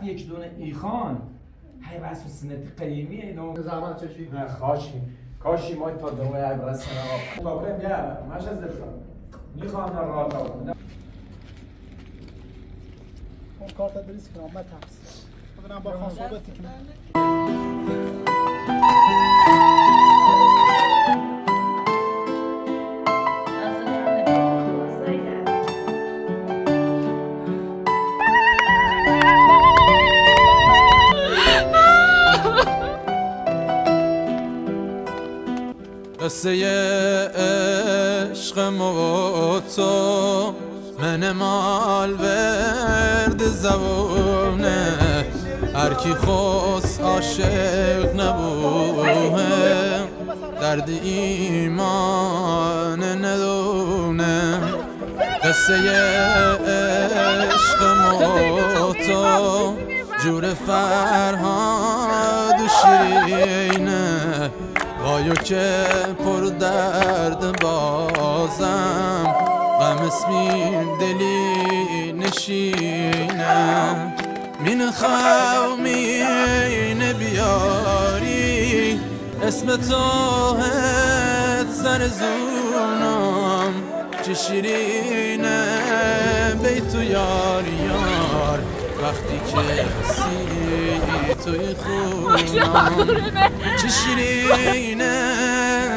وقتی یک دونه ایخان هی رسم سنت قدیمی اینو زحمت چشی؟ نه کاشی ما تا دوای عبرت سنه آقا کابرم بیا ماش از دلشون میخوام در راه تا اون کارت دریس کنم ما ترس ببینم با خان صحبتی کنم قصه عشق ما تو من مال ورد زبونه هر کی خواست عاشق نبوه درد ایمان ندونه قصه عشق ما تو جور فرهاد و شیرینه وایو که پر درد بازم غم اسمین دلی نشینه مین خومین بیاری اسم توهت سر زونم چه شیرینه بیتو یار یار وقتی که سی توی خونم چه شیرینه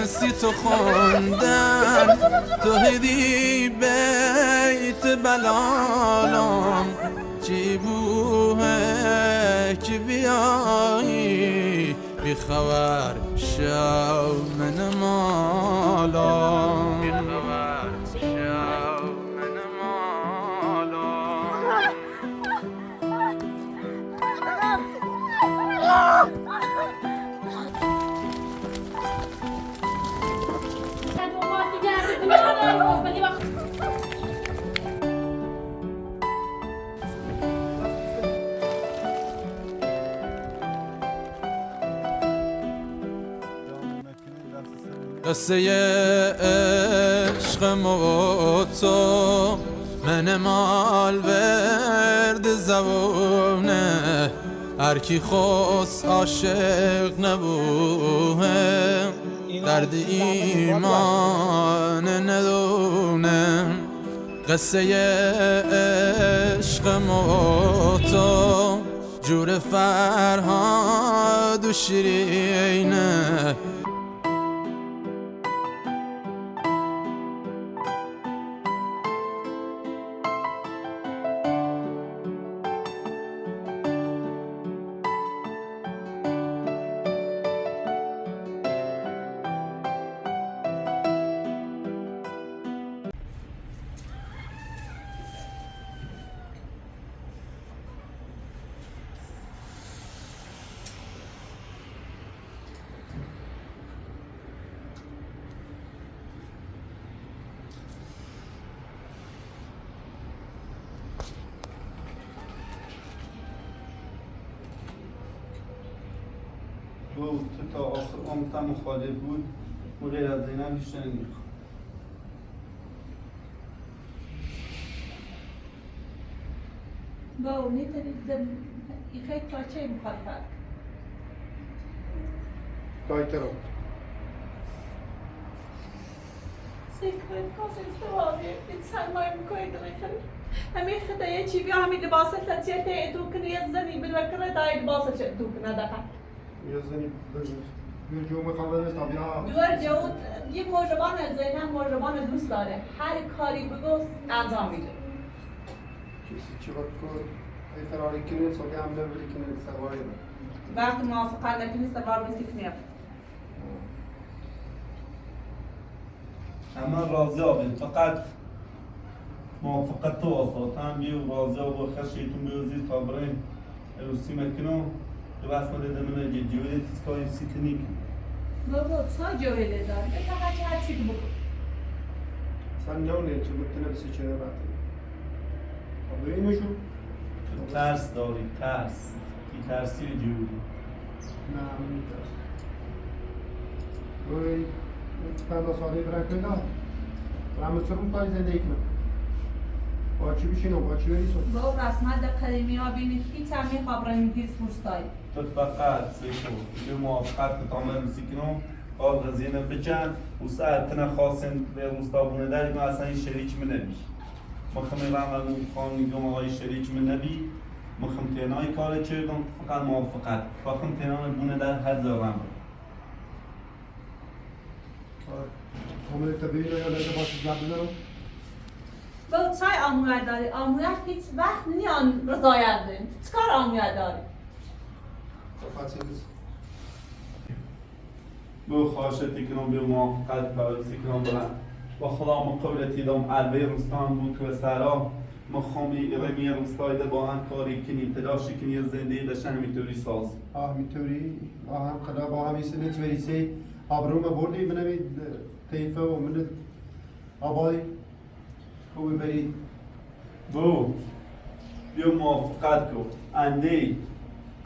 سی تو خوندن تو هدی بیت بلالم چی بوه که بیایی بی خبر شو من مالم بی خبر شو من مالم قصه عشق ما تو من مال ورد زبونه هر کی خواست عاشق نبوه درد ایمان ندونه قصه عشق ما تو جور فرهاد و شیرینه تو تا آخر عمرم مخالف بود و غیر از اینم بیشتر نمیخوام با میتونید این خیلی تا چه مخالفت کایترو سیکرت کاس استواری انسان ما میکنید همین خدای چی بیا همین لباس لطیفه تو کنی از زنی بالکره دای لباس تو کنه دفعه یه زنی یه جو میخوام برستم بیا جوار جو یه مجربان زینب مجربان دوست داره هر کاری بگو انجام میده کسی چی وقت کن ای فراری کنید سوگه هم ببری کنید سواری وقت موافقت نکنی سوار بیستی کنید اما راضی آبید فقط موافقت تو آساد هم بیو راضی آب و خشیتون بیوزید تا برایم روسی مکنو تو بس ما دیده منه یه جوری تیسکایی سیتنی کن بابا تا جوهله داره بتا هر چی که بکن سن نونه چه بکنه بسی چه رفتی خب اینشو تو ترس داری ترس تی ترسی جوری نه من میترس روی 50 ساله برن کنم برم بسرم پای زندگی کنم با چی بشینم با چی بریسم با رسمت قدیمی ها بینید هیچ همی خبرانی هیچ روستایی تو فقط سیکو به موافقت که تامل مسیکنم قال غزینه بچن و ساعتنا خاصن به روستابونه در اینو اصلا این شریک من نبی مخم رعمل خان میگم آقای شریک من نبی مخم تینای کار چردم فقط موافقت مخم تینای بونه در حد رعمل کامل طبیعی رو یا لده باشید لب بزنم با چای آمویت داری؟ آمویت هیچ وقت نیان رضایت داریم چکار آمویت داری؟ فقط سیدیست بو خواهشتی کنم به موافقت برسی کنم برن با خدا مقابلتی دام عربه رستان بود و سرا مخامی رمی رستای ده با هم کاری کنی تلاشی کنی زنده داشتن میتوری ساز میتوری هم خدا با همی سنت وریسی آبروم بردی بنوید طیفه و من آبای خوبی برید بو بیا موافقت کن انده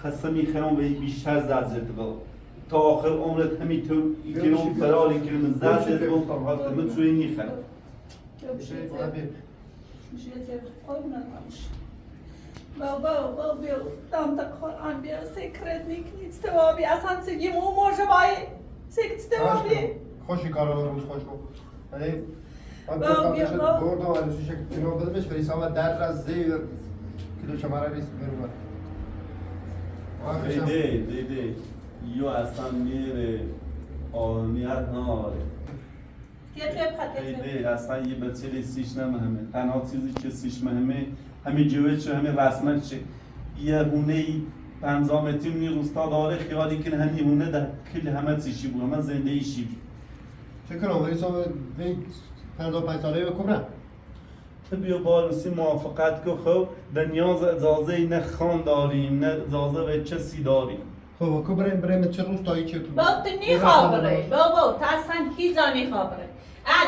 قسمی خرام به بیشتر زد زد بل تا آخر عمرت همینطور کنم فراری کنم زد زد بل تا حال من سوی نیخرم میشه یه قربون نماش با بیا دام تا قرآن بیا سکرت نیکنید ستوابی اصلا سگیم او موشه بایی سکت ستوابی خوشی کارا روز خوش کن ولی من بیا، بیا، بردم عروسی شکل کنو بدمش ولی سامت در از زیر کلو چماره ریست برو دیده یو اصلا میره آنیت ناره دیده اصلا یه بچه سیش نمهمه تنها چیزی که سیش مهمه همین جوه چه همین رسمت چه یه هونه ای 50 متری می روستا داره خیالی که همین هونه در کل همه چیشی بود همه زنده ایشی چه کنم ولی سامت 55 ساله بکنم تو بیا با روسی موافقت که خب دنیا اجازه نه خان داریم نه اجازه به چسی داریم خب که بریم چه روز تایی چه تو با تو نی خبره با تا اصلا هیچ نی خبره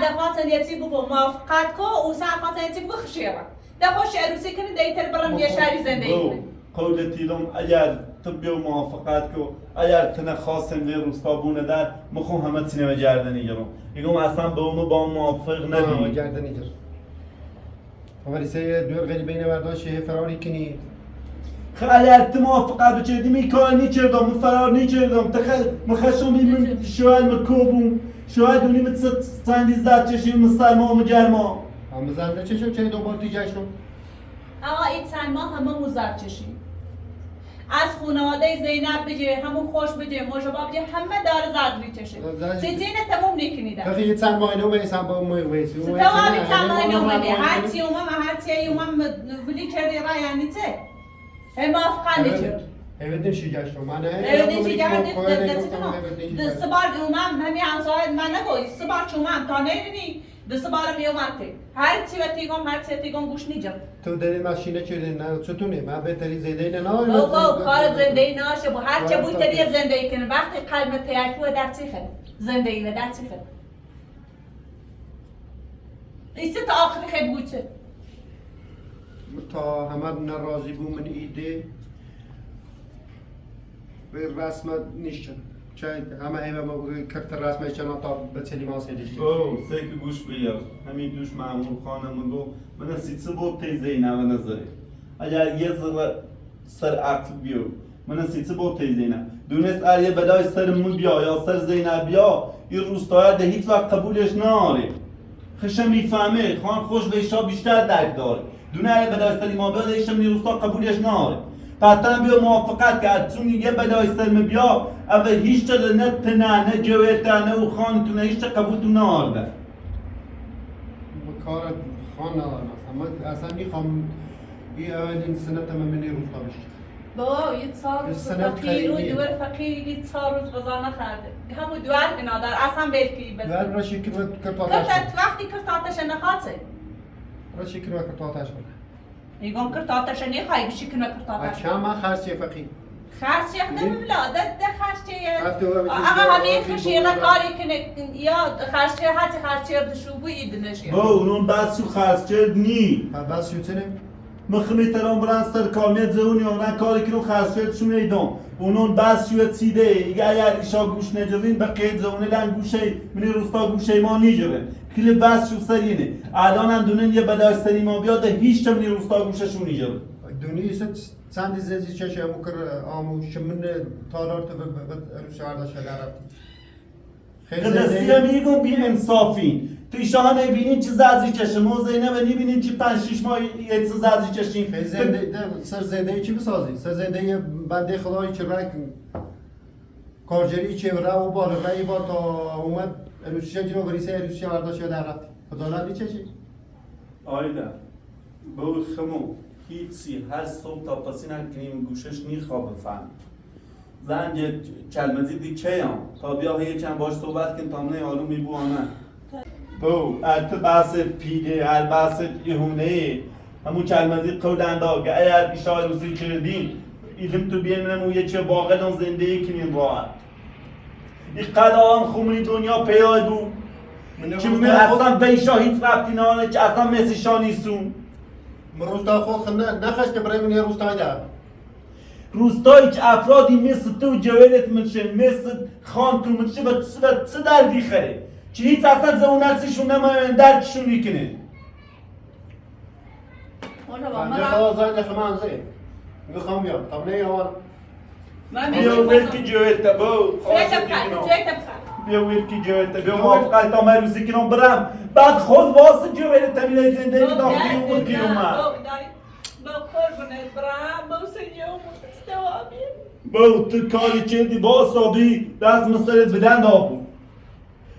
دفعه سنیتی بگو موافقت کو و ساعت سنیتی بگو خشیره دفعه عروسی کنی دیتر برام یه شهری زندگی کنی قولتی دم اگر تو بیا موافقت کو اگر تنه خواستم به روستا بونه در مخوام همه سینما گردنی گرم میگم اصلا به اون با موافق نبی گردنی گرم ولی سه دور غریبه نورداشه فراری کنی اگر تو موافقت بچردی می کار نیچردم من فرار نیچردم مخشم من شاید مکوبم شاید اونی مثل سندی زد چشیم مسلمان و جرما همه زنده چشم چه دوبار دیگه شم آقا این چند ماه همه مزر چشیم از خانواده زینب بجه همون خوش بجه مجابا بجه همه دار زد میچشه سیتین تموم نکنیدن بخی یه چند ماه اینو بیسم با اون ویسی ستوابی چند ماه اینو منی هرچی اومم ولی کردی را یعنی چه؟ موافقه نیچرد Evedin şicaştım. Evedin şicaştım. Sıbar umam hemi ansayet man nagoy. Sıbar çumam ta nerini. Sıbar miyomate. Her çivetigom guş nijam. تو داری ماشینه چیدی نه چطوری من بهتری زنده نه بابا کار زندگی ناشه با هر چه بوی تری زندگی کنه وقتی قلب تیاکو در چی خد زندگی و در چی خد ایسه تا آخری خد بوچه تا همه ناراضی بو من ایده به رسمت نیشتن چای همه ایمه ما کرد رسمه چنا تا به سلیمان سیدیشتی سیک گوش بیار همین دوش معمول خانم گو من سیتسه بود تیزینه و نظره اگر یه ذره سر عقل بیو من سیتسه بود تیزینه دونست اریه بدای سر من بیا یا سر زینه بیا این روستایر ده هیچ وقت قبولش ناره خشه میفهمه خان خوش بهشا بیشتر درک داره دونه اریه بدای سر ما بیا ده هیچ من روستا قبولش ناره قطعا بیا موافقت کرد چون یه بدای سرم بیا اول هیچ چه نه تنه نه جویرتنه و خانتونه هیچ چه قبولتون نارده کار خان ندارم اما اصلا میخوام این اولین سنت منی روستا بشه بابا یه 4 روز فقیر و دور فقیری که 4 روز غذا نخورده همون دوار بنادر اصلا بلکی بده دوار را شکر کرتاتش وقتی کرتاتش نخواهد را شکر کرتاتش میگم کرتاتش نخواهی بشی کنه کرتاتش اچھا من خرچی فقیر خرچی نمیلا ده خرچی آقا همه خشیره کاری کنه یا خرچی هاتی خرچی دشو بو ایدنشی با اونون بس شو خرچی نی بس شو تنه مخمی ترام بران سر کامیت زونی اونان کاری کنو خرچی شو نیدم اونون بس شو تیده اگر ایشا گوش نجوین به قید زونه لن گوشه منی روستا گوشه ما نیجوه کل بس شو سرینه الان هم دونن یه بلاش سری ما بیاد هیچ چم نی روستا گوششون نیجا دونی ست سندی زدی چه مکر آمو شمن تالار تو روش عرداش رفتی خلاصی هم میگم بی انصافین توی شاه نبینین چه زازی چشم و زینب نبینین چه 5-6 ماه یه چه زازی چشیم سر زنده چی بسازی؟ سر زنده بنده خدایی که رک کارجری چه را و بار رای با تا اومد روسیه جلو بریسه روسیه برداشت در رفتی خدا ندی چه چی؟ آیدا با خمو هیچی هر صبح تا پسی نکنیم گوشش نیخواب فهم زنگ کلمتی دی چه هم تا بیا یه چند باش صحبت کن تا منه آلو میبو آنه بو ارت بحث پیده هر بحث ایهونه همون کلمتی قودنده که اگر ایشای روسی کردین ایلم تو بیمونم یه چه باقل زنده ای کنین راحت این قدام خومونی دنیا پیدا دو که من اصلا بیشا هیچ ربطی نانه که اصلا مثل شانیسون روستا خود نخش که برای من یه روستای در روستایی که افرادی مثل تو جوالت منشه مثل خان تو منشه و چه دردی خره که هیچ اصلا زمون نرسیشون نمایمن درکشون میکنه بنده خدا زنده خمان زی میخوام بیام طب نه یوان بیا ویلکی جوالت با بیا ویلکی جوالت بیا موافقه تا من روزی کنم برم بعد خود واسه جوالت میره زنده که تا بیون که اومد با تو کاری کردی با اصابی دست مسترد بدن دابو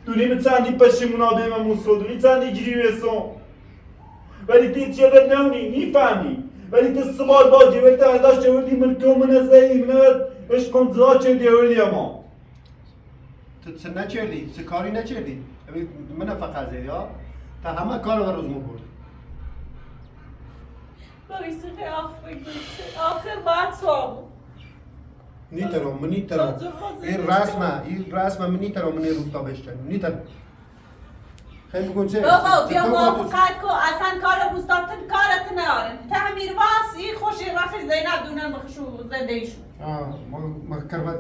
دونی به چندی پشیمونا به من موسودونی چندی جری ویسون ولی تی چیدر نونی نیفهمی ولی تی سبار با جوالت انداش جوالی من کمون از ای من اشکم زا چردی اولی اما تو نچردی؟ تو کاری نچردی؟ من فقط زیدی ها؟ تا همه کار رو روز مو برد آخر بعد صابو نیترم من نیترم این رسمه من نیترم من روستا بشتن نیترم خیلی بگون چه؟ بابا بیا موافقت کو اصلا کار روستاتن کارت نارن تعمیر واسی خوشی رفت زینب دونن بخشو زندهیشون ما کرمت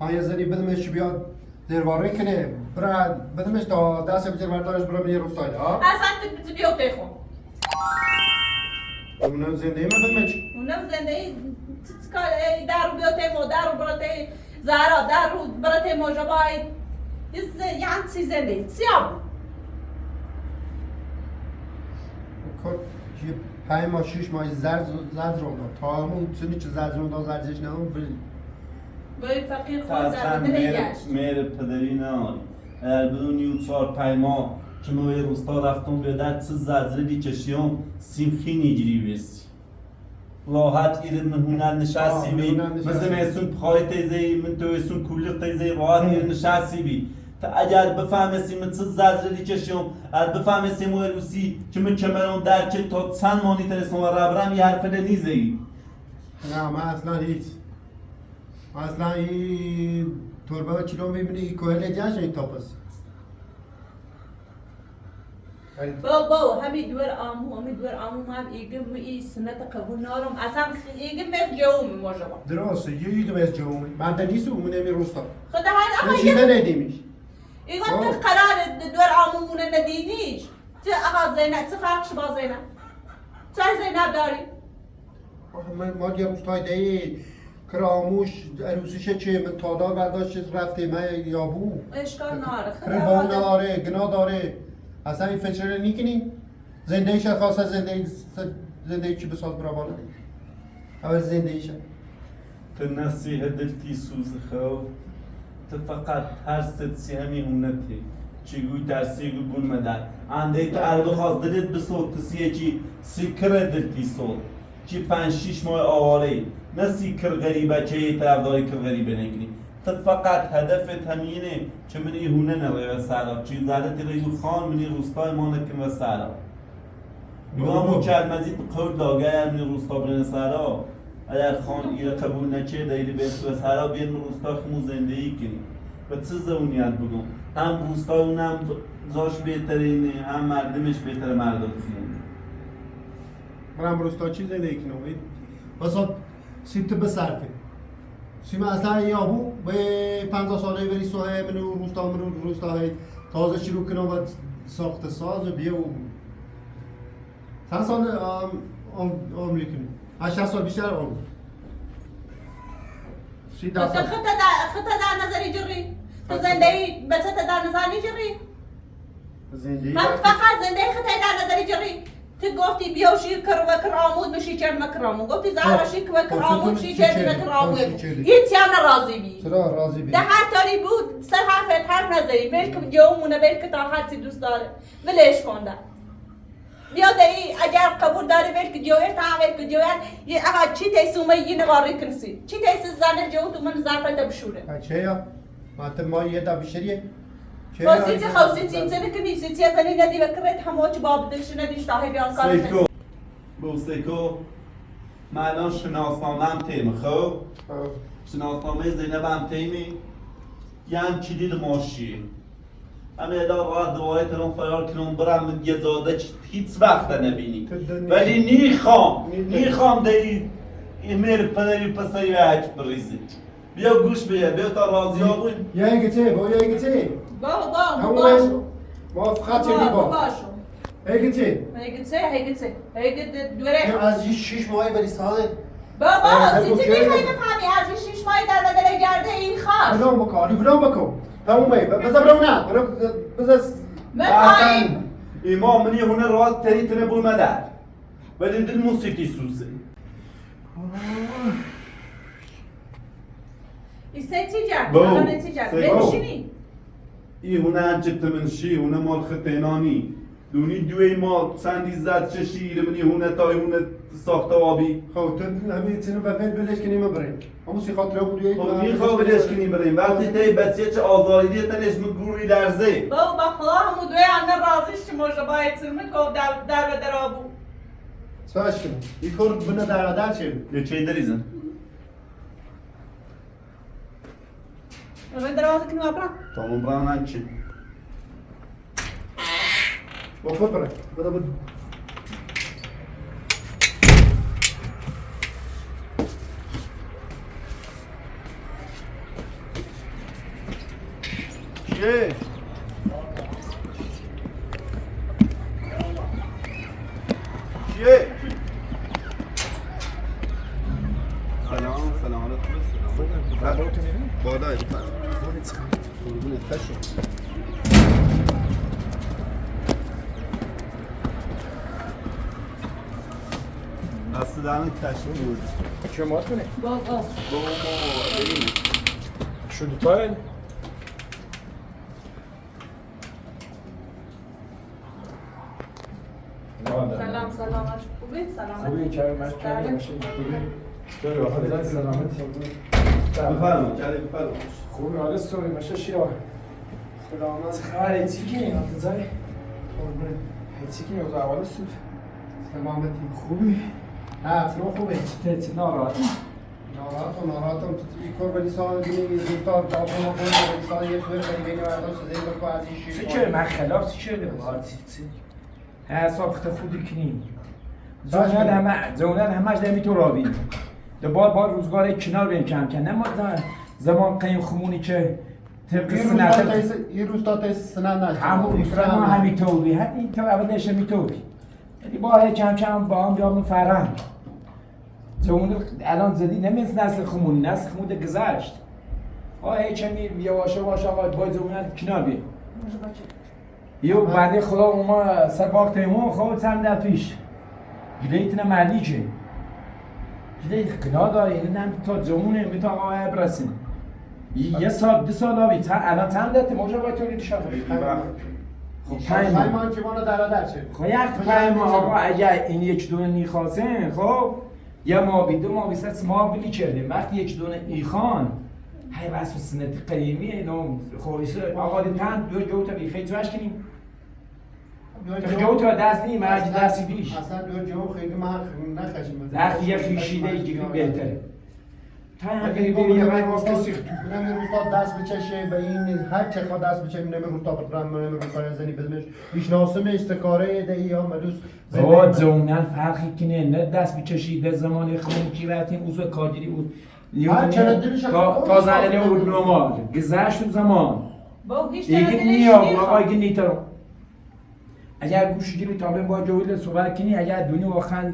های زنی بدمش بیاد زیرواره کنه برد بدمش تا دست بچه بردارش برای من یه روستایی ها؟ اصلا تو بیو تیخون اونم زنده من بدمش اونم زندهی درو بیو تیمو درو براتی زهرا درو براتی موجبای یعنی چی زندهی سیام که 5 ماه 6 ماه زرد رو داد تا همون چنی که زرد رو داد زردش نمون باید فقیر خود اصلا زرده نگشت مهر پدری نه اگر بدونی 4-5 ماه که ما به روستا رفتم به در چه زرزری کشیم سیمخی نگیری بیسی راحت ایرد من هنر نشستی بی مثل میسون پای تیزی من تویسون کلیق تیزی راحت ایرد نشستی بی تا اگر بفهمسی من چه زرزری کشیم اگر بفهمسی ما روسی که من کمرون درکه تا چند مانی ترسون و ربرم یه حرف نیزی نه من اصلا هیچ اصلا این تربه چیلو میبینی کوهل جنش این تاپس بابا همین دور آمو هم ایگم ای سنت قبول نارم اصلا ایگم از جوم موجبا درسته ایگم از جوم من دنیسو من نمی روستا خدا هر اما چی ندیمیش ایگم تو قرار دور آمومونه ندیدیش چه آقا زینب چه فرقش با زینب چه زینب داری؟ ما یه روستای دی کراموش عروسیشه چه من تادار برداشت رفته من یابو اشکال ناره خیلی با نداره گناه داره اصلا این فکر نیکنی زنده ایشه خواسته زنده چی بساز برا بالا اول زنده ایشه تو نصیحه دلتی سوز خو تو فقط هر ست سیهمی هونتی چیگوی درسی گو گل مدر انده تو اردو خواست دلت بسود تسیه چی سیکره دلتی سود چی 5-6 ماه آواره نه سیکر غریبه چه یه طرفداری که غریبه نگیری تو فقط هدفت همینه که من ایهونه نوی و سرا چی زده تیغیو خان منی روستای ما نکن و سرا میگم اون کلمزی قول داگر منی روستا برن سرا اگر خان ایره قبول نکه دایلی بیست و سرا بیاد من روستا خمو زندگی کنیم و چه زونیت بگم هم روستا اونم زاش بهترینه هم مردمش بهتره مردم خیلی من روستا چی زندگی کنم بسا سیت بصرفه سیم اصلا یابو به 50 ساله بری سوه منو روستا های تازه شروع کنم و ساخت ساز و بیا و چند سال عمری کنی؟ 8 سال بیشتر عمر 13 خطة سال در نظری جری تو زندگی بچه در نظری جری زندگی من فقط زندگی خطة در نظری جری تو گفتی بیا شیر کر و کر آمود بشی چرد مکر آمود گفتی زهرا شیر و کر آمود شی چرد مکر آمود هیچ یا نراضی بی چرا راضی بی؟ ده هر طوری بود سر حرف نزدی بلکه جومونه بلکه تا هر چی دوست داره ولش کنده بیا دایی اگر قبول داری بلکه جویر تا بلکه جویر یه اگه چی تیسومه یه نواری کنسی چی تیس زنه جو تو من زرفت بشوره چه یا؟ ما یه دا بشریه؟ خوزی چیزی کنی چیزی زنی ندی بکرد همه چی باب دلش ندیش تاهی بیان کارش سیکو بو سیکو من الان شناسنامه‌ام تیمه خب شناسنامه زینبم تیمی یعنی چی دید ماشیه همه ادا راحت دوای ترون فرار کنون برم یه زاده هیچ وقت نبینی ولی نیخوام دایی امیر پدری پسری وحج بریزی بیا گوش بیا تا راضی ها بود یا اینگه چه؟ با یا اینگه چه؟ باشو موافقت چه با؟ باشو اینگه چه؟ هیگه دوره از این 6 ماهی ولی ساله بابا چیزی میخوای بفهمی از این 6 ماهی در بدل گرده این خواهد فلان بکن تمومه بذار برو نه بذار مطمئن امام منی هونه راحت تری تنه بول مدر ولی دل موسیقی سوزه استيتيجا بو. انا نتيجا سيبو. بنشيني ای هونه انجت منشی هونه مال خطینانی دونی دوی ما چندی زد چه شیر منی هونه تای هونه ساخته آبی خب تو همه تنو ولش کنی ما بریم همون سی خاطره بودی خب میخواه بلش کنی بریم وقتی تای بچه چه آزاریدی تنش مگروی درزه بو بخلا همو دوی انا رازیش چه موجه باید سرمن کو در به در آبو سواش کنی این کار بنا در چه یه چه دریزن من در آزی کنی وابرا تامون برام نچه با خود برای بدا بود چیه؟ چیه؟ سلام علیکم بالای قربونت تشو دست دهنت تشو بود چه مات کنه؟ بو شو دوتای؟ سلام خوبی سلامت خوبی که مشکلی باشه خوبی حالت سلامتی بفرما کلی بفرما خوبی حالت سوری باشه شیرا سلامت خبر چی کنی حافظای چی کنی اوضاع اول سود سلامتی خوبی نه اصلا خوبه چه ناراحت ناراحتم این کار ولی سال دیگه دوستا دابو ما کنم ولی سال یک بیر ولی بین مردم چیزایی بکن از این شیر چه من خلاف چی شده حساب خودی کنی زونن همش دمی تو رابی بار روزگار کنار بین کم کن نه زمان قیم خمونی که طبق سنت یه روز تا تیس سنن نشد همون فرما همیطوری این تو اولش همیطوری یعنی با کم کم با هم بیامون فرم زمان الان زدی نمیست نسل خمونی نسل خمون گذشت چمی یواشه آقا باید زمان کنار بین یو بعد خدا اوما سر باقت ایمون خود هم در پیش جلیتنا معنی چه جلیت قنا داره این هم تا زمونه می تا آقا برسیم یه سال دو سال آبی الان تم داده موجه باید توری دشار خب من که مانا در چه خب یک پایما آقا اگر این یک دونه نیخواسته خب یه مابی دو مابی ست ما بلی کردیم وقتی یک دونه ایخان های رسم سنت قیمی اینو خویسه آقا دی تن دو جو تا بیخی توش کنیم جو تا دست نیم اگه دستی بیش اصلا دو جو خیلی من نخشیم وقتی یه خیشیده ایگیری بهتره تا هم بری یه من واسه سیخت نمی روستا دست بچشه و این هر چه خواه دست بچه نمی روستا برم نمی روستا زنی بدمش بیشناسمش سکاره ده یا مدوس با زونن فرقی کنه نه دست بچشیده زمانی خون کی رفتیم اوزو کاردیری بود تا زنه بود نمال گذشت زمان بو هیچ دیگه نیام آقا دیگه نیترم اگر گوش گیری تا با جویل صحبت کنی اگر دنیا واقعا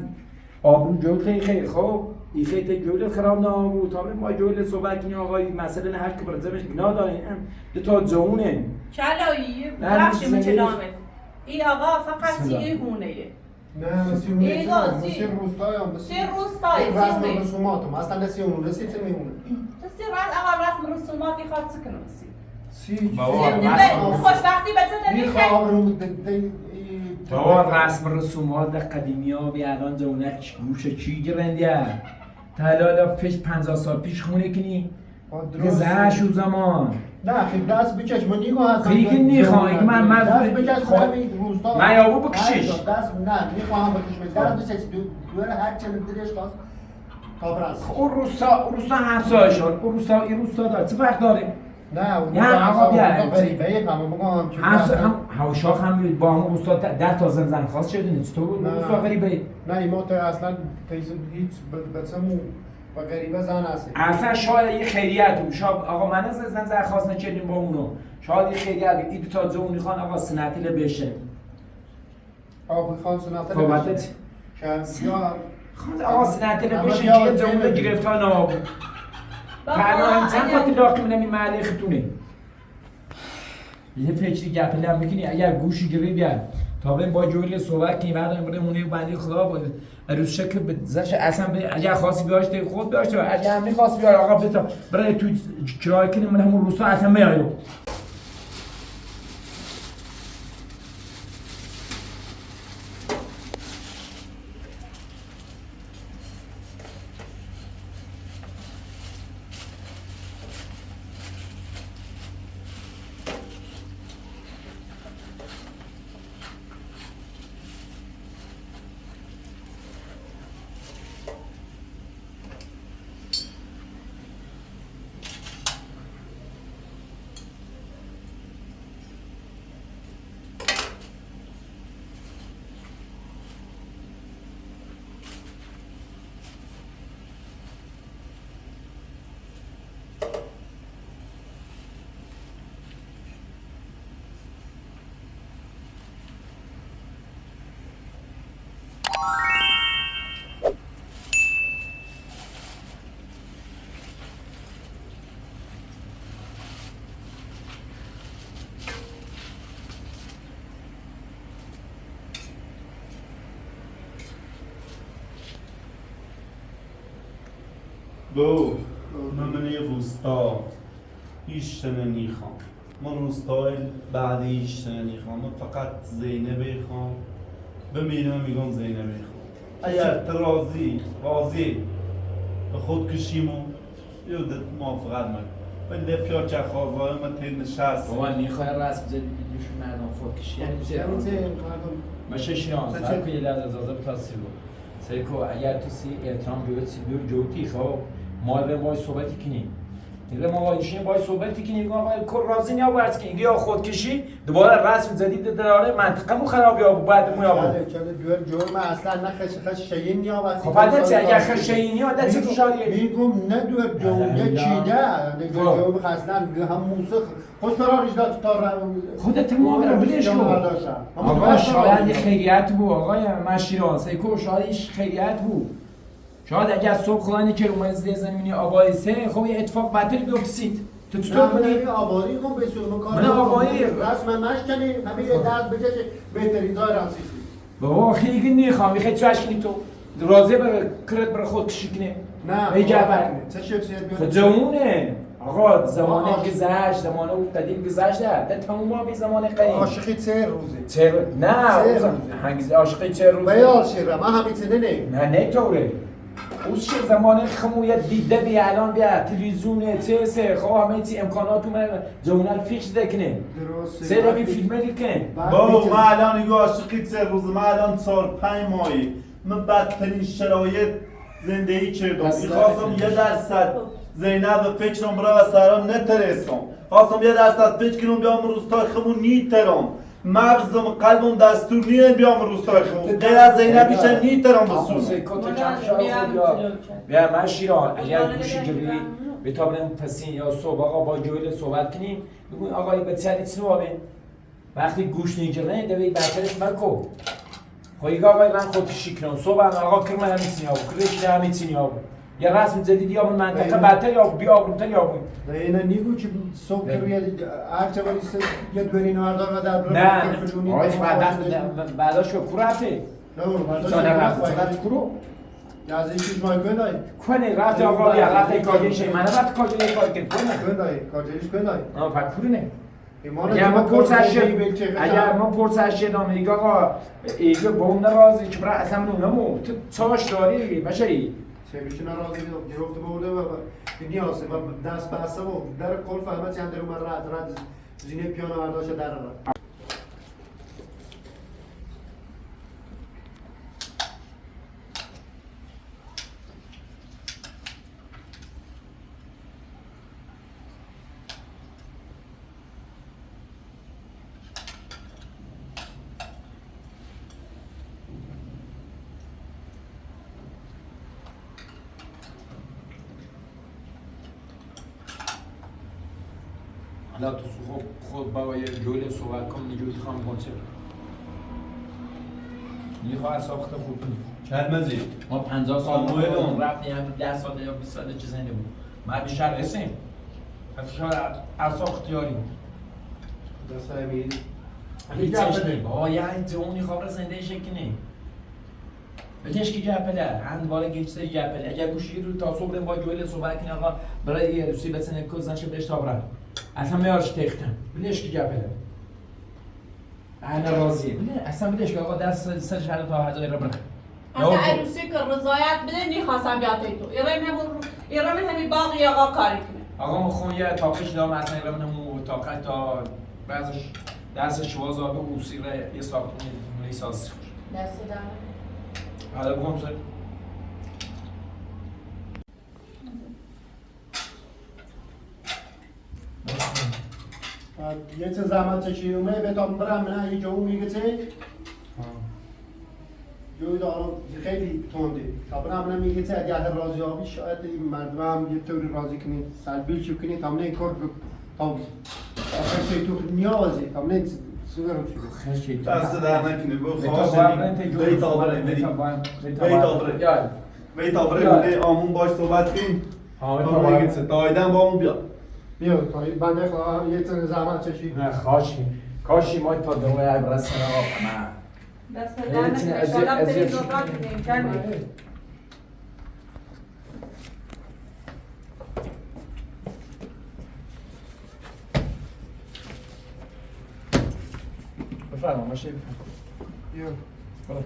آبرو جویل خیلی خوب این خیلی جویل خراب نبود تا با جویل صحبت کنی آقای مثلا هر که برزمش بنا دارین دو تا جوونه کلایی نه، بخشی بسم الله. کلامه این آقا فقط بسم الله. سی هونه نه ای سیونه قاضی. مسیر روستای هم سه روستای رسم سیونه رسومات هم اصلا نه سیونه سی چه میمونه سی آقا رسم رسوماتی خواد سکنم سی سی بابا، سی رسم- خوشبختی بچه نمیخوای تا رسم رسومات قدیمی ها بی الان جونه گوش چی گرندیه تا حالا فش 50 سال پیش خونه کنی گذشت و زمان نه خیلی دست بکش من نگاه هستم خیلی نمیخوام، اگه من دست بکش خود- همین روستا من یابو بکشش. دست نه میخوام بکشم دست بکش دوره هر چه دیرش خواست تا برس اون روستا همسایشون اون روستا داره چه فرق داره؟ نه اون نه، آقا بیا. غریبه یک هم بگم هم هوشاخ هم با هم روستا 10 تا زن خواست شده نیست تو نه. روستا غریبه نه ما تو اصلا تیز هیچ بسمو و غریبه زن هستی اصلا شاید یه خیریت بود شاید آقا من از زن خواست نکردیم با اونو شاید یه خیریت بود این تا جونی خان آقا سنتیل بشه آقا خان سناتر صحبتت یا خان آقا سنتیل اما بشه بیا که جون ببین. گرفتار نابود تنها همچند خاطر داخل منم این محله خطونه یه فکری گپلی هم میکنی اگر گوشی گیری بیاد تا بریم با جویل صحبت کنیم بعد بریم اونه بندی خدا با عروس شکل بزش اصلا اگر خاصی بیاش تی خود بیاش تو اگر هم میخواست بیار آقا بتا برای تو کرای کنیم من همون روستا اصلا میایو بو من یه روستا هیچ تنه نیخوام من روستای بعد هیچ تنه نیخوام من فقط زینبه خوام بمیرم میگم زینبه خوام اگر تو راضی به خود کشیمو یه دت موافقت من ولی پیار چه خواه من تین نشست بابا میخوای رسم جدید دوش مردم خود کشی یعنی چه باشه شیران سر که یه لحظه ازازه بتاسی بود سیکو اگر تو سی احترام جویت سی بیور جوتی خب ما به باید صحبتی کنیم میگه ما باید صحبتی کنیم میگم آقا کل راضی نیا برس کنیم یا خودکشی دوباره رسم جدید داره منطقه مو خراب یا بعد مو یا چند دوار جرم اصلا نه خش شیین یا وقتی خب بعد چه اگر خشینی ها دست تو شاریه میگم نه دوار جرم یه چیده دیگه جرم اصلا هم موسیقی خوش فرار اجداد تا خودت ما برو بلیش کن آقا شاید یه خیریت بود آقای مشیران سیکو شاید خیریت بود شاید اگر صبح خلانی که اومد زمینی آبایسه خب یه اتفاق بدتری بیفتید تو چطور کنی؟ من آبایی کن بسیار کار من آبایی رسم مشکنی همه یه دست بکش بهترین دای رمسیسی بابا خیلی نمیخوام خیلی چاش کنی تو راضی بر کرد بر خود کشی کنی نه ای جبر چه شخصیت بیاد جمونه آقا زمانه گذشت زمانه قدیم گذشت ده تموم ما به زمان قدیم عاشقی 3 روزه چه نه هنگز عاشقی چه روز بیال شیره من همین سنه نه طوره اوش چه زمانه خمویت دیده بی الان بیا تلویزیون سه خب همه چی امکانات اومد جمونه فیکس دکنه درسته سه بی فیلم دیکنه بابا من الان یه عاشقی 3 روز من الان 4-5 ماهی من بدترین شرایط زندگی کردم میخواستم 1% زینب فکرم برای و سران نترسم خواستم 1% فکر کنم بیام روستای خمون نیترم مغزم قلبم دستور نیه بیام روستای خمون غیر از زینب بیشتر نیترم بسونم بیا من شیران اگر گوشی گیری بتابرم پسین یا صبح آقا با جویل صحبت کنیم بگوین آقای به چلی چی بابه وقتی گوش نگیرنه دوی بهترش مکو خواهی آقای من خود شکران صبح آقا کرم همین سینیا بود کرش همین سینیا بود یه رسم جدیدی یا منطقه بهتر یا بی آبروتر یا بود اینا نیگو که صبح که روی هر چه ولی یه دوری نواردار و در نه آقای بعدا شکر رفته سانه رفته کرو از این چیز مای کنای کنه رفت آقا بیا رفت کارجریش من رفت کارجری کار کرد کنای کارجریش کنای آه پس پورنه اگر ما پرسش شدم میگه آقا ایگه با اون نرازی که برای اصلا اونمو تو چاش داری بشری چه میشه نرازی گرفته برده و نیاسه و دست بسته و در کل فهمت چند در اومد رد زینه پیانو برداشت در رد حالا تو خود با یه جوله صحبت کن نجوی خواهم کنسر میخواه ساخت خوب کنی چند مزید؟ ما 50 سال رفتیم همین 10 سال یا 20 سال چه زنده بود ما بیشتر رسیم افشار اصلا اختیاریم دست همین هیچ چشنیم بابا یه انتونی خبر زنده شکنی بهش که جپله هندبال گیچ جپله اگر گوشی رو تا صبح با جویل صحبت کنی آقا برای روسی بسنه کوزنش بهش تابرن اصلا میارش تختم بلش که جپله انا راضیه بله اصلا بلش که آقا دست سر شهر تا هزار رو برن اصلا عروسی که رضایت بده نخواستم بیاد تو ایران همین باقی آقا کاری کنه آقا مخون یه تاقش دارم اصلا ایران همون تاقش تا بعضش دست شواز آقا موسیقه یه ساختمونی سازی خوش دست دارم حالا بگم سر یه چه زحمت چشی اومه به تا برم نه یه جو میگه چه جوی دارم خیلی تونده تا برم نه میگه چه اگر راضی آبی شاید این مردم هم یه طوری راضی کنید سلبیل شو کنید تا این کار تا آخر تو نیازی تا نه سوگر رو خیلی دست در نکنی بو خواستی بیت آبره بیت آبره آمون باش صحبت کن تا میگه چه دایدن با اون بیا بیا تا بنده خواهم یه چه زحمت چشی نه کاشی ما تا دوی عبرس کنه آقا نه دست دارم انشالله بریم دوباره کنیم کنیم بفرما ماشی بفرما بیا برو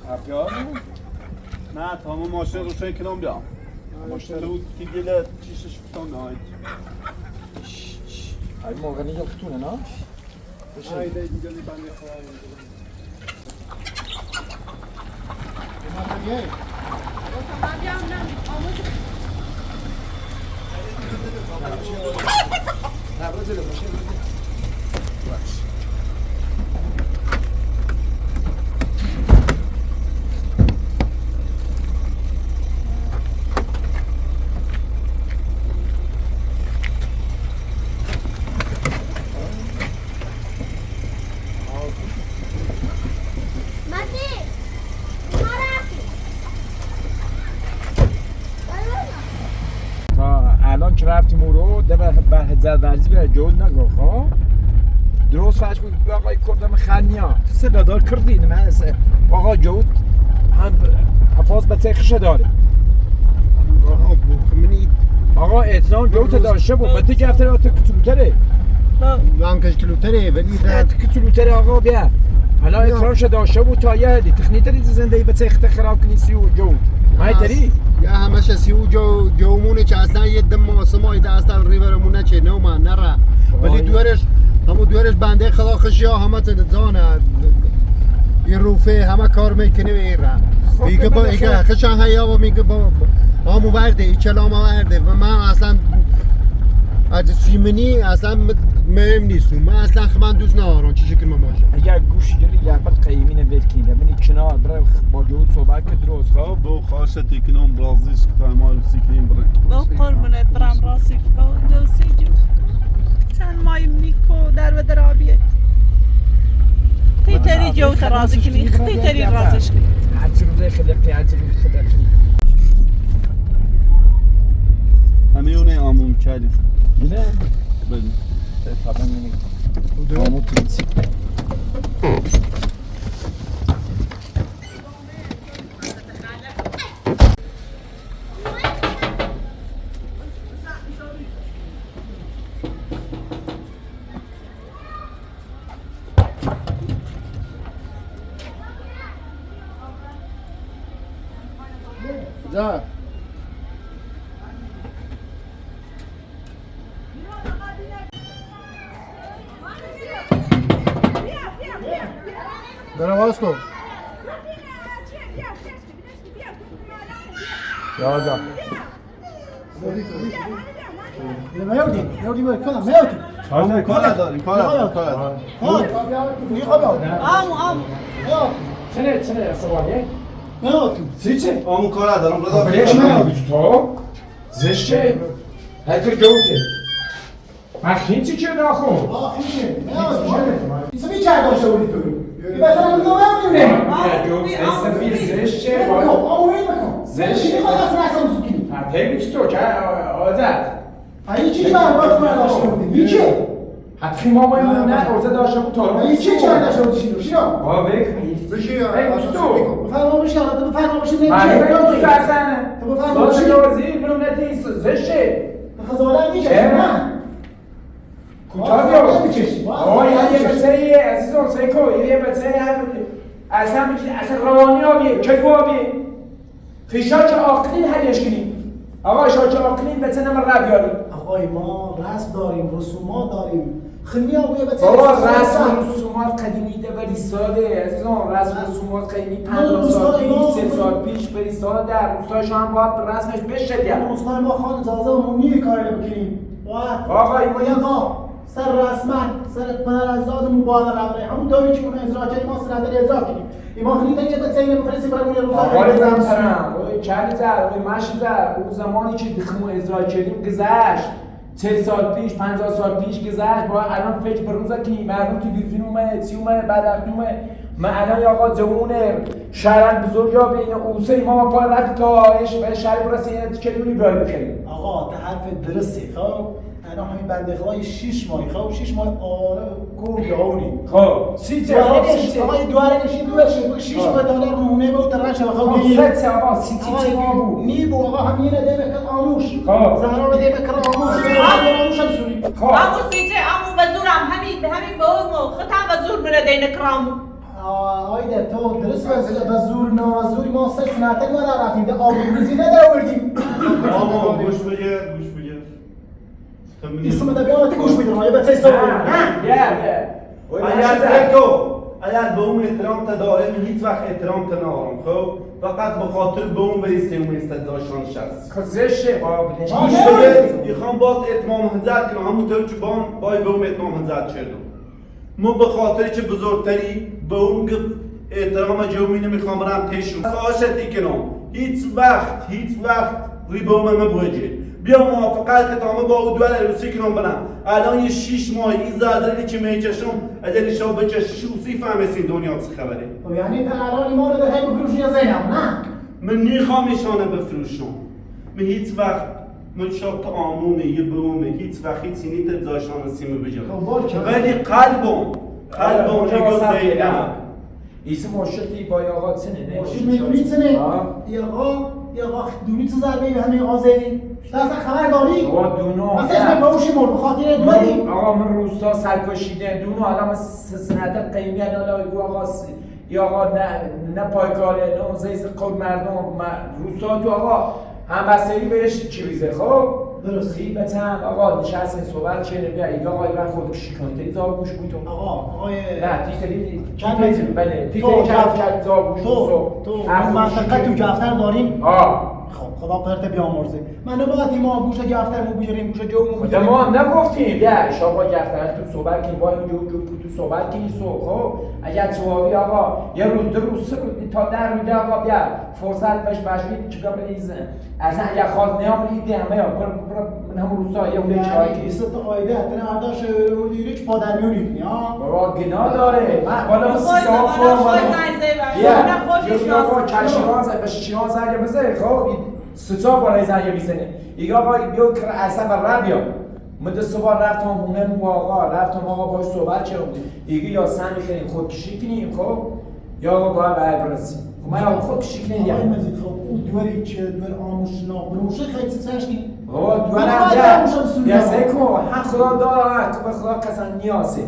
افیار نه تا همون ماشین روشن کنم بیام ماشین رو که گله چیشش بکنم نهایت ای موقع نیگه خطونه نه؟ ای دیگه بنده خواهی نه برو جلو ماشین باش الان که رفتیم او رو ده به زد ورزی به جول نگاه خواه درست فرش بود آقای کردم خنیا صدادار کردین من آقا جود هم حفاظ به تخش داره آقا اتنان جود داشته بود بطه گفته را کتلوتره هم کش کلوتره ولی کتلوتره آقا بیا حالا اتنانش داشته بود تا یه هدی تخنیت ریزی زندگی به تخت خراب کنی سی و جود مایی تری؟ یا همش سیو جومونه که اصلا یه دم ماسمای دستان ریورمونه چه نو من نره ولی دورش بنده خدا خشیا همه تنزانه یه روفه همه کار میکنه ایره میگه با ایگه خشان هیا و میگه با آمو ورده ای چلام ورده و من اصلا از سیمنی اصلا مهم نیست من اصلا من دوست ندارم چی شکل من باشه اگر گوش گیری گرفت قیمین ولکینه منی کنار برای با جود صحبت که درست خواب بو خاشتی کنم برازیش که تایما روسی کنیم برای با قربونت برم راستی با دوستی جو چند مایم نیکو در و درابیه تیتری جو ترازی کنی تیتری رازش کنی هرچی روزه خلقی هرچی روزه خلقی همیونه آمون کردیم بله بله طبعا اینه آمون تیسی جا برم باز کن یادا میادی باید کنم میادی کار داریم کار داریم چنه سوالیه؟ میادی چه؟ آمون کار دارم برای بلیش میاد تو؟ زشته؟ هیتر جوته من خیلی چه نخون؟ ایسا بیچه داشته بودی تو این بسر هم نمیم نه زشته آموید بکن زشته میخواد اصلا اصلا موسیقی حتی تو که آزد این چی من باید من داشته بودی؟ این چه؟ حتی ما باید نه ارزه داشته بود تو این چی چه داشته بودی شیرو؟ شیرو؟ با بکن بشی تو بفرمایشی حالا تو بفرمایشی نمیشه معلومه تو ترسنه تو بفرمایشی سازی برو نتی زشته خزاله میشه نه کوتاه بیا آقا یه بچه عزیزم سیکو یه بچه اصلا روانی آبیه چگو آبیه خیشا که آقلین حلیش کنیم آقا شاچه آقلین بچه نمه را بیاریم آقای ما رسم داریم رسومات داریم خیلی آقای بچه بابا رسم رسومات قدیمی ده بری ساده عزیزم رسم رسومات قدیمی 50 سال پیش 3 سال پیش بری سال در روستای شما هم باید رسمش بشه دیگه روستای ما خان اجازه عمومی کاری بکنیم باید آقا این ما سر رسما سر پنرازادمون باید روانه همون طوری که اون اجرا کردیم ما سر اجرا کنیم ایمان خیلی دیگه به تیم بفرستی برای اون روزا آقای زمسرم اوی چند زر اوی مشی زر اون زمانی که دخمو اجرا کردیم گذشت 30 سال پیش 50 سال پیش گذشت باید الان فکر به روزا کنیم مردم تلویزیون اومد چی اومد بدبختی اومد من الان آقا جوونه شهرن بزرگا بین اوسه ما پا رفت تا آیش به شهر برسه یه کلونی برای بخریم آقا تا حرف درسته خب الان همین بنده خدای 6 ماه خب 6 ماه آره گم یاونی خب سیچه آقا سیچه آقا دواره نشین دوشه 6 ماه دلار مونه بود ترش خب سیچه آقا سیچه نیبو نیبو آقا همین ده بکن آموش خب زهرا رو ده بکن آموش آموش هم سوری خب امو سیجه امو بزورم همین به همین بومو خطم بزور میره دین کرامو آیده تو درست و زور نازوری ما 3 سنته ما رفتیم ده آبروزی نداوردیم آمون گوش بگیر اسم ده بیامت گوش میدم آیا بچه سوری اگر سیکو اگر به اون احترام تداره هیچ وقت احترام تنارم خب فقط به خاطر به اون بریسته اون استداشان شست زشه بابا گوش بگیر میخوام باز اتمام هزار کنم همونطور که باید به اون اتمام هزار چردم ما به خاطر که بزرگتری به اون احترام جومی نمیخوام برم تشون خواهشتی کنم هیچ وقت ریبوم ما بوجه بیا موافقت که تامه با او دوال روسی کنم برم الان یه 6 ماه این زادری که میچشم اگر نشا بچشش اوسی فهمسین دنیا چه خبره یعنی تا الان ایمان رو بخیر بفروشی یا زینم نه من نمیخوام ایشانه بفروشم من هیچ وقت من شاب تا آمومه یه برومه هیچ وقت هیچ نیت داشتان سیمه بجرم ولی قلبم که زینم ایسی مشتی با آقا چنه نه ماشین میدونی چنه یا آقا دونی تو ضربه به همین آقا زیدی تو اصلا خبر داری؟ آقا دونو اصلا اسم باوشی مرد بخاطر دونی آقا من روستا سرکشیده دونو الان سنت قیمی الان آقا یا آقا نه پایکاره نه زیز قول مردم روستا تو آقا همبستگی بهش چی بیزه خب؟ درست خیلی هم آقا نشستین صحبت چه بیا ایگه آقای من خود شکنی زار گوش بود تو آقای نه تیتری چند بله تو تیتری کف زار گوش تو من منطقه تو جفتر داریم میخوام خدا پرت بیامرزه من نباید ما گوشه گفترمو بیاریم گوشه جومو خدا بیاریم ما هم نگفتیم بیا شما گفتر تو صحبت کنیم با این تو صحبت کنیم خب اگر جوابی آقا یه روز دو روز سه روز تا در میده آقا بیا فرصت بهش باشید چیکار بریزن اصلا اگر خواست نیام ایده همه یا من همون روزا یه اون چای یعنی است قاعده حتی ارداش دیگه پادرمیونی ها بابا گناه داره من بالا خوش سیسا خوش خورم نزدی یا با کشیران زد به شیران زرگه بزنه خب ستا بالای زرگه بیزنه ایگه آقا بیو کر اصلا بر ربیا من دست بار رفتم هونه مو آقا رفتم آقا باش صحبت چرا ایگه یا سن میکنیم خودکشی کنیم خب یا آقا باید به برسیم خب من آقا خودکشی کنیم آقای مزید خب اون دوری که دور آموش نابروشه خیلی سرش نیم بابا دورم یا سکو هم خدا داره تو به خدا قسم نیازه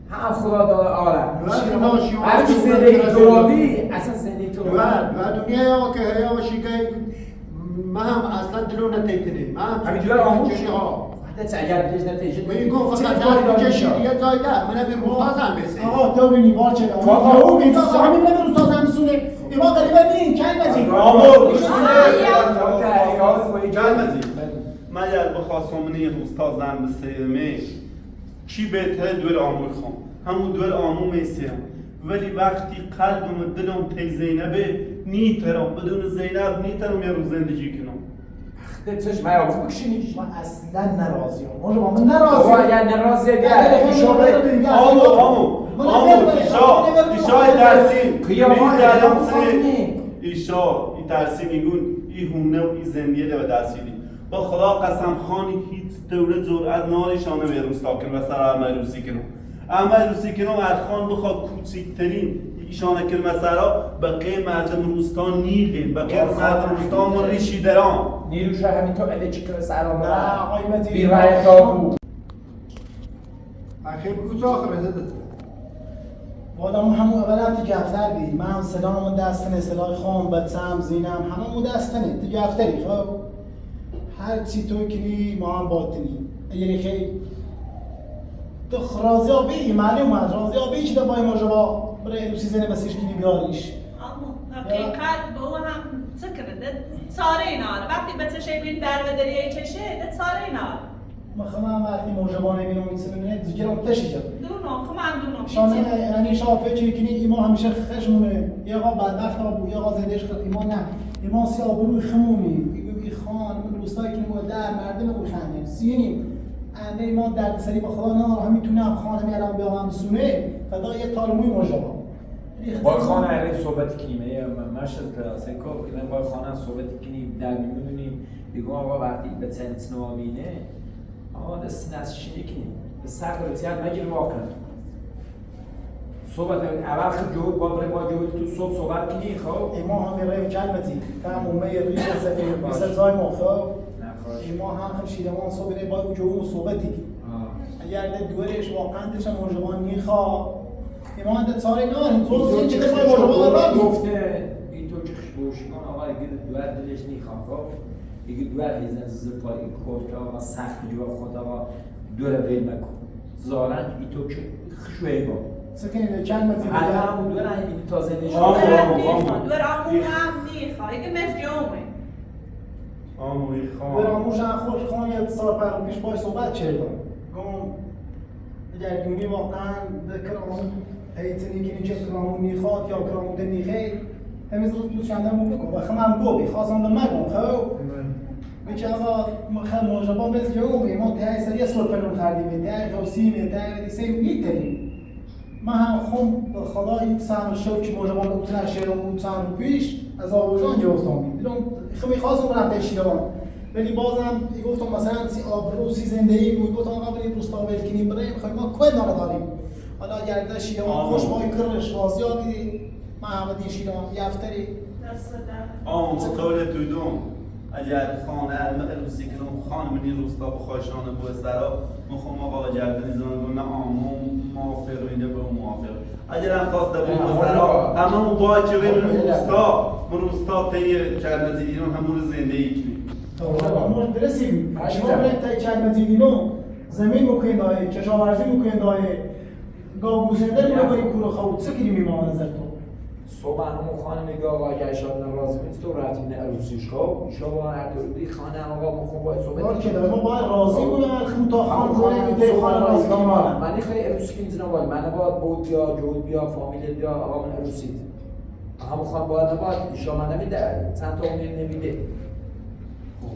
هم خدا داره آره هر کی زندگی توابی اصلا زندگی توابی و دنیا که هیا شیکای ما هم اصلا دلو نتیتنی ما همین جور آموش حتی اگر بلیش نتیجه میگم فقط در کشی یه جای ده من به روزازم بسه آقا تو ببینی بار چه آقا او میگه همین نمیره روزازم میسونه ایما قریبا ببین چند مزید من اگر بخواستم من یه روستازم بسیمه چی بهتره دور آمور خواهم همون دور آمور میسیم ولی وقتی قلبم و دلم تی زینبه نیترم بدون زینب نیترم یه روز زندگی کنم چش من آقا بکشینیش من اصلا نراضیم اون رو من نراضیم بابا اگر نراضیه بیا شبه آمو ایشای درسین ایشا ای درسی میگون ای هونه و ای زندیه ده درسیدی با خدا قسم خانی هیچ دوله جرأت نهایشانه به روستا کن و سر عمل روسی کنم عمل روسی کنم ارخان بخواد کوچکترین ایشانه کن مثلا بقیه مردم روستا نیلیم بقیه مردم روستا ما ریشی دران نیروش همینطور اله چی کنه سر آمده نه آقای مزید بی رای تابو اخیر بگو آخر رده آدم همون اولم تو گفتر بید من هم صدامون دستنه صدای خام بتم زینم همون دستنه تو گفتری خب هر چی تو کنی ما هم باطنی یعنی خیلی تو راضی آبی معلوم هست راضی آبی چی دبای مجبا برای روسی زنه بسیش کنی بیاریش اما حقیقت به او هم سکرده ساره نار وقتی به چشه بین در و دریای چشه ده ساره نار مخمم وقتی مجبا نبینم این سمینه دیگه رو تشی جد دونو خمان دونو شانه یعنی شافه چی کنی ایما همیشه خشمونه یا آقا بدبخت آبو یا آقا زندهش خد ایما نه ایما سی آبروی خمومی ای خان من روستایی که ما در مردم رو خندیم سینیم انده ما درد سری با خدا نه همیتونه خانه میارم به هم سونه فدا یه تالموی مجبا با خانه علیه صحبت کنیم مشهد کلاسه که این با خانه صحبت کنیم در میمونیم بگو آقا وقتی به تنس نوامینه آقا دست نسشینی کنیم به سر قرصیت مگیر واقعا صحبت اول خب جوید با جوید تو صبح صحبت کنی خب ایما هم ریم کلمتی تم اومه ریش سفیر مثل زای ما خب ایما هم شیدمان صبح ری با جوید صحبتی اگر ده دورش واقعا دشم مجبان میخوا ایما هم ده ساری نه این تو چه ده بای مجبان را گفته این تو که خشبوشیان آقا اگه دور دلش نیخوام خب اگه دور هیزن زرپایی کورت آقا سخت جوا خود آقا دور بیل مکن زارن ای تو که خشوی با سکنی کلمتی حالا همون دور این تازه نشون دور آمون هم نیخوا اگه مثل جومه آموی دور خان آموش هم خوش خان یه سال پر پیش باش صحبت کردم گم درگونی واقعا کرامون ایتنی که نیچه کرامون میخواد یا کرامون دنیخه همیز روز دوست چندم رو بگو و خمم گو بخواستم به مگم خب میگه آقا ما خیلی موجبا مثل جومه ما تایی سری سرپنون خردیم تایی خوصیمه تایی دیسه میتریم ما هم خون خدا این سن شو که موجبان اوتن شیرمون چند پیش از آبوجان گرفتم دیدم خیلی خواستم برم تشیدم ولی بازم گفتم مثلا سی آبرو سی زندگی بود گفتم آقا بریم روستاول کنیم بریم خیلی ما کوه نداریم حالا اگر ده شیدم خوش مای کرش وازیابی ما همه دی شیدم یفتری دست در آم قول تودم اگر خانه المقلوسی کنم خان منی روستا بخواشانه بو استرا مخوام آقا جردنی زمان نه آمون موافق میده به موافق اگر هم خواسته بو استرا همه اون باید که بین روستا تایی چرمزی دیرون همون رو زندگی کنیم ما درسیم شما برای تایی چرمزی دینو زمین مکوین داره کشاورزی مکوین داره گاو گوسنده رو برای کورو خود سکنی میمام نظر تو صبح همون خانه میگه آقا اگه اشاد ناراضی نیست تو رفتیم نه عروسیش خب شما هر طوری خانه آقا مخون باید صبح کار که ما باید راضی بودم خود تا خان کنه که خانه راضی کنم من خیلی عروسی که میزنم باید من باید بود بیا جود بیا فامیل بیا آقا من عروسید همون خان باید نباید ایشا من نمیده چند تا اونیم نمیده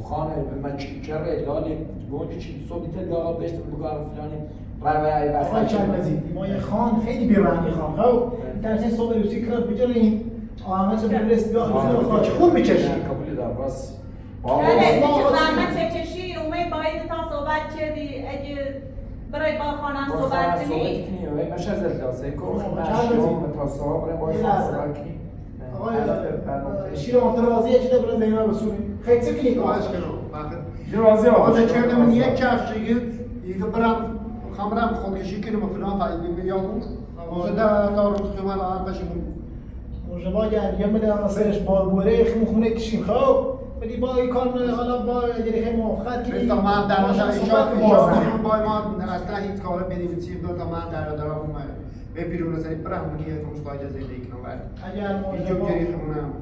خانه من چرا لالی گونجی چی صبحی تل آقا بشت بگار فلانی روی آقای چندمزی ما یه خان خیلی بیرحمی خان خب درسته صبح روسی کرد بجاریم آمد چه برست بیا خاک خون بچشی قبول دارم راست بله زحمت چشی اومه باید تا صحبت کردی اگه برای با خانم صحبت کنی مش از الداسه کنم تا صحبت برای با خانم صحبت کنی آقای شیر راضیه چه برای زینب رسولی خیلی چه کنی باش کنم راضی آقا چرا من یک کفش یه برم خمرم خودکشی کنم فلان باید بیام زده تا روز که من آن بشیم مجبا گرگه میده اما سرش باربوره خونه کشیم خب ولی با این کار حالا با اگه خیلی موافقت کنیم تا من در نظر ایشان با ما اصلا هیچ کار بدیم چیم دو تا من در دارم به بیرون سری برهمونی روستای زندگی کنم اگر اینجا گریخمونم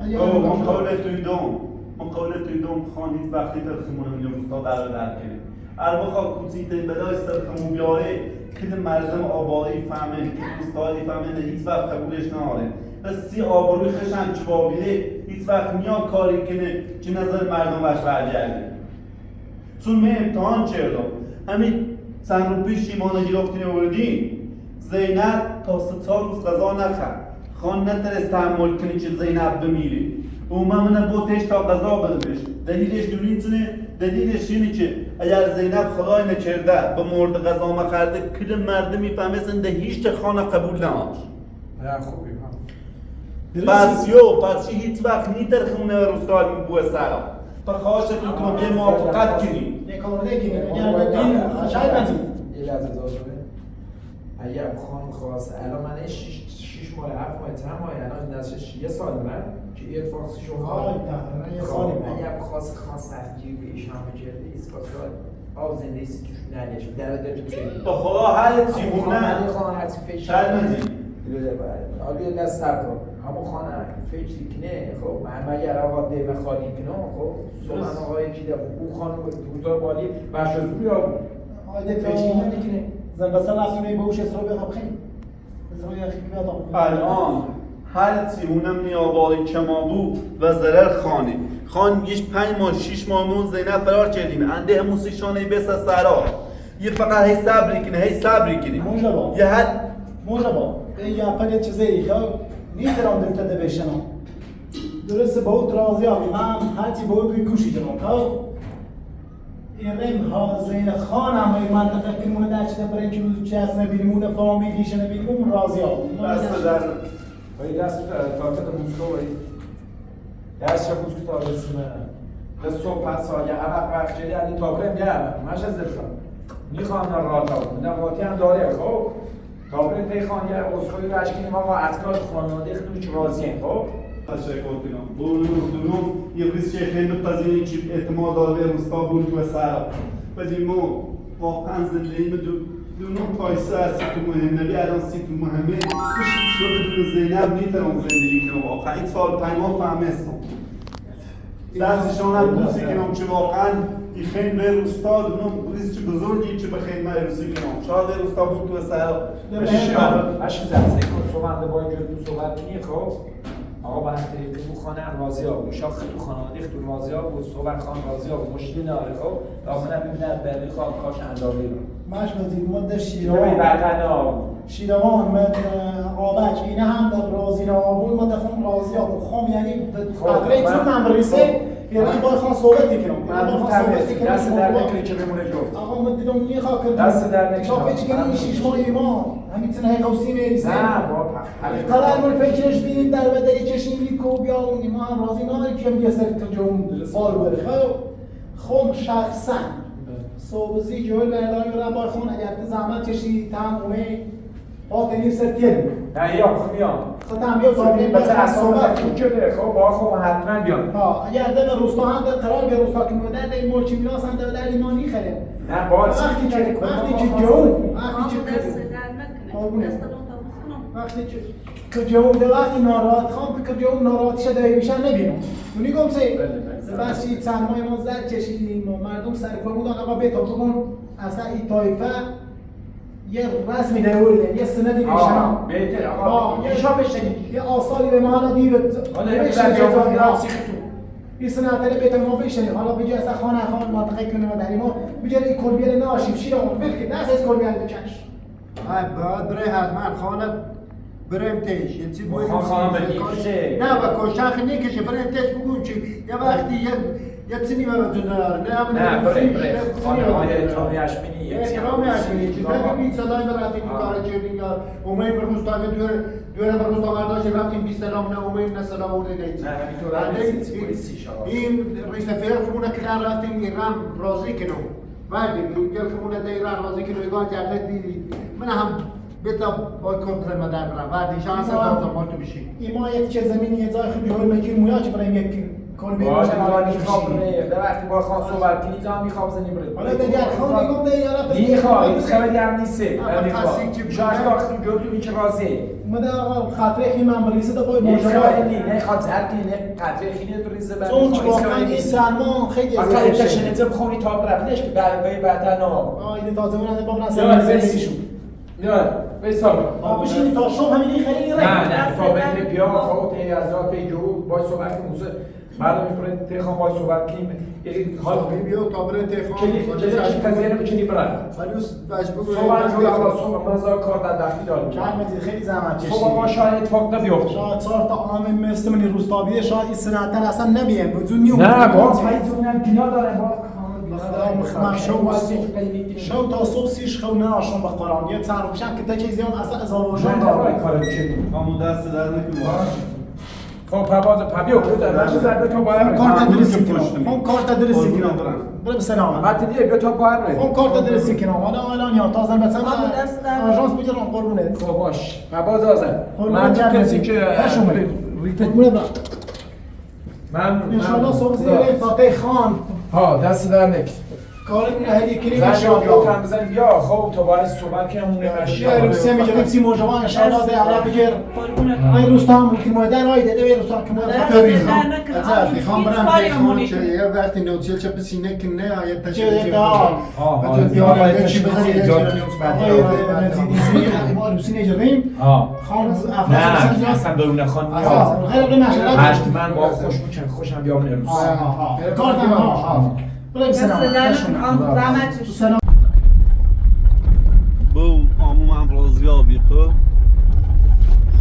من قول توی دوم خانید وقتی ترخمونم اینجا روستا برادر کنیم اربخا کوچیترین بلای سرخمون بیاره که مردم آبایی فهمه که روستایی فهمه هیچ وقت قبولش نهاره بسی آبروی خشن چبابیده هیچ وقت میاد کاری کنه که نظر مردم وش برگرده چون من امتحان کردم همین چند رو پیش ایمان گرفتین آوردیم زینب تا 3 روز غذا نخورد خان نترست تحمل کنه که زینب بمیره من بوتش تا غذا بدمش دلیلش دونیتونه دلیلش اینه که اگر زینب خدای نکرده به مورد غذا مخرده کل مردم میفهمه سنده هیچ خانه قبول نهاش خوبی پس هیچ وقت نیتر خونه روستای بوه سرا تا خواهشتون کنم یه موافقت کنیم یه کار نگیریم اگر دین شاید بزید یه لحظه اجازه بده اگر خان خواست الان من 6 ماه 7 ماه چند ماه الان نزدیک 1 سال من که یه اتفاقی شد یه سالی اگر خواست خان سختگیری به ایشان بکرده ایستگاه آو زندگی توش ندیش در تو چه با خدا هر چی من خان هر چی فکر شاید مزید حالا دست سر کن همون خانه فکری کنه خب من اگر آقا دیمه خالی کنه خب سومن آقای کی ده او خانم روزا بالی بخش از بیا آیده فکری نمیکنه زن بسا رفتونه بوش اسرا بیادم خیلی اسرا یخی بیادم الان هر چی اونم نیابایی کما بود و ضرر خان گیش 5 ماه 6 ماه مون زینب فرار کردیم انده همون شانه بس سرا یه فقط هی صبری کنی یه حد مجبا یه اپل چیزی خب نیترام دلتا ده بشنم درسته با او راضی آبی من هرچی با او بیکوشی جنام خب این ریم ها زین خانم ای منطقه کنمونه در چه برنج روز چه هست نبیرمونه فامیلیش نبیرم اون راضی آبی دست در ولی دست تاکت موسکو ولی دست چه موسکو تا رسونه دست صبح پس ها یه عرق وقت جدی از این تاکرم گرم مش از دلتا میخوام در راه تا بود نواتی هم داره خب تابلت پیخان یه اسخوی رو اشکنیم آقا اتکار خانواده خیلی راضیه خب؟ تشکر کنم دونم یه ریز که خیلی بپذیریم که اعتماد داره روستا بود و سر ولی ما واقعا زندگی دونم پایسه هستی تو مهم نبی الان سی تو مهمه شو بدون زینب نیترم زندگی کنم واقعا این سال 5 ماه فهمستم دستشان هم بوسی کنم که واقعا این خیلی به روستا دونم ریز که بزرگی که به خیلی روسی کنم شاید روستا بود تو سر هشت زنسه کن صحبت باید جد تو صحبت کنی خب آقا با هم طریقی بو خانه راضی ها بود شاخ تو خانواده تو راضی ها بود صحبت خان راضی ها بود مشکلی نداره خب دامنه ببینه برمی خواه کاش اندازی رو ماش مدیر مده شیروان مد آبک اینه هم در راضی نابون مده خون راضی ها بود خم یعنی قدره چون ممریسه یعنی باید خان صحبتی کنم من تبریز دست در نکنی که بمونه جفت آقا من دیدم میخواه کردم دست در نکنی شاید پیچ کنی 6 ماه ایمان همین تنه قوسی میریسه نه با قرار مول پیچش بینید در بدری چشیم لیکو بیا اون ایمان راضی ناری که یه سری تا جون سال بره خب شخصا صوبزی جوی برداری رو با خون اگر زحمت کشی تمومه باطنی سرکل نه یا خب میام خودم بیا صاحبی بچه اصابت خوب شده خب با خب حتما بیام ها اگر در روستا هم در قرار به روستا که مدر در این ملچی میراس هم در ایمانی خره نه باید وقتی که جو وقتی که کجا بوده وقتی ناراحت خواهم که کجا اون ناراحتیش دایی میشن نبینم اونی گم سه بس چی چند ماه ما زر کشیدیم و مردم سر کار بودن آقا بیتا بگون اصلا این طایفه یه رسمی داره یه سندی بشنم بهتر آقا ایشا بشنید یه آثاری به ما دیوت حالا یه جواب راستی تو این سنتر بیت ما بشنیم حالا بجای اصلا خانه منطقه کنه و داری ما بجای این کلبیل ناشیم شیرمون بلکه نه از کلبیل بکش باید برای حتما خانه بریم تیش یه چی باید خانه بکشه نه و کشاخ نکشه بریم تیش بگون چی یه وقتی یه چینی به وجود نداره نه بریم خانه های اترامی اشمینی اترامی اشمینی چی بگیم این صدای برفتیم کار چیرین یا اومید به روستاگه دوره به روستا برداشت رفتیم بی سلام نه اومید نه سلام ورده نیست نه همینطور پلیسی شما این رئیس فعل خمونه کلان رفتیم ایران راضی کنو ولی گل خمونه در ایران راضی کنو ایگان جلد دیدی من هم بیتا با کنترل مدار برم ولی شانس دارم ما تو بشی این ما یک چه زمینی یه جای خیلی جوهر مگیر مویا چه برای یک کلبیل باشه ایران میخواب ده وقتی با خان صحبت کنی جا میخواب زنی برد حالا دیگر خان میگم ده یالا میخواب این خبری هم نیسته شاید آخری گفتم این که راضیه مده آقا خاطر این من بریزه دا باید این موجود خبری نه خاطر کنی نه قدر خیلی بریزه بعد چون واقعا این سلمان خیلی اصلا اتشنیزم بخونی تا برابلش که بعد نام این تازه اون از بابا یا نسل بریزیشون یا بسام بشین تا شام همین خیلی نه فابت بیا خود از راه پیجو با صحبت موسی بعد می‌کنه تخم با صحبت کنیم یه حال بیا تا برای تخم چه پذیرم می‌کنی برای هنوز باش بگو صحبت جو اول صبح مزار کار در داخلی داریم کلمتی خیلی زحمت کشید صبح ما شاید اتفاق بیفته شاید 4 تا عام مثل من روستابیه شاید این سنتن اصلا نبیم بدون نیوم نه با پایتونم بنا داره با شو تا صبح سیش خو نه آشون به قرآن یه تر بشن که تا چیزی هم اصلا ازاوجان جان داره کار می‌کنی همون دست در نکنم خب پاواز پابیو بده باشه زده تو باید کارت درستی کنم اون کارت درستی کنم برو به سلام بعد دیگه بیا تو باید اون کارت درستی کنم حالا الان یا تازه مثلا آژانس میگیرم قربونت خب باش پاواز آزن من کسی که ریت قربونت من ان شاء الله صبح زیر فاتح خان ها دست در نک کار من هدیه کنیم زن ان شاء بیا الله کم بزن بیا خب تو باید صحبت کنم اون نمیشه یا روسیه میگه سی موجوان ان شاء الله ده علا بگیر این روستان بود که مادر آیده ده روستان که مادر خان برم تخم چه یه وقتی نوتیل چه بسینه که نه آیت تشریف چی بزنی ما روسی نجریم خان نه اصلا درون خان نیاز غیر مشغله من با خوش میکنم خوشم بیام روس کارتم ها برای سلام بو آمومم رازیابی خب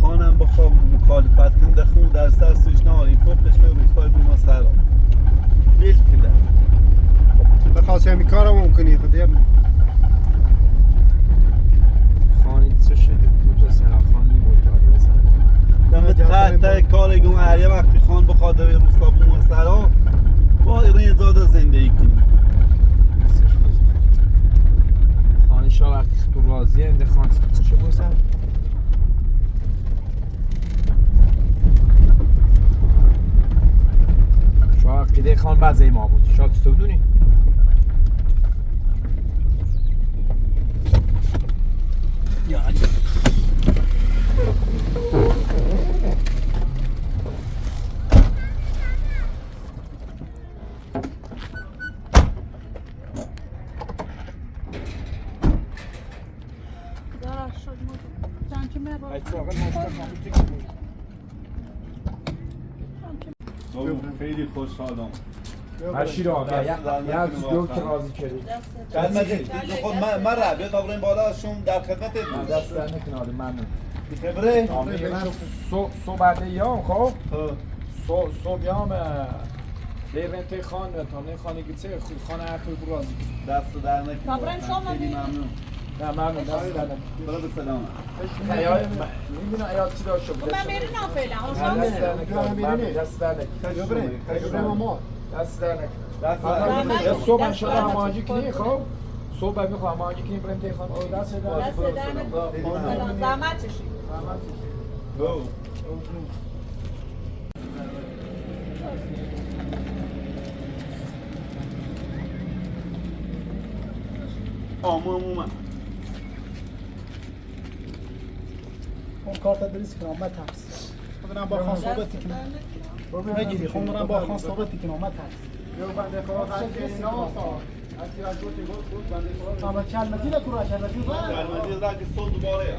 خانم بخواب مخالفت کن دخون در سرسش ناری پختش به روستای بیما سرا بیل کده بخواست همی کارم ممکنی خودی خانی چه شده تو سراخانی بود دمت تحت کار گم یه وقتی خان بخواد به روستا بیما سرا با ایران زاده زندگی کنی خانشا وقتی تو راضیه انده خان چه بسن شا عقیده خان بعضی ما بود شا تو بدونی یعنی خیلی خوشحالم هشیران یه از دو که راضی کردی کلمه خود من را بیاد آورین بالا شون در خدمت دست در نکناده ممنون خبره صبح بعد یام خب صبح یام دیرنت خان تا نه خانه گیچه خود خانه هر توی برو راضی دست در نکنم تابرم شما خیلی ممنون نه ممنون دست در نکنم برو به سلام میبینم ایاد چی داشت شد من میرینم فعلا دست در نکنم دست در نکنم دست در نکنم یه صبح هم شده هماهنگی کنی خب صبح میخوام هماهنگی کنی بریم تیخان او دست در نکنم زحمت چشید آمومم اون کارت دریس کنم ما ترس خودم با خان صحبتی کنم بگیری خودم با خان صحبتی کنم ما ترس یو بنده خدا خرج اینا اصلی از گوشت گفت بنده خدا اما چند مدیره کورا چند مدیره المدير راقي الصوت دوباره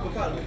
بفرموا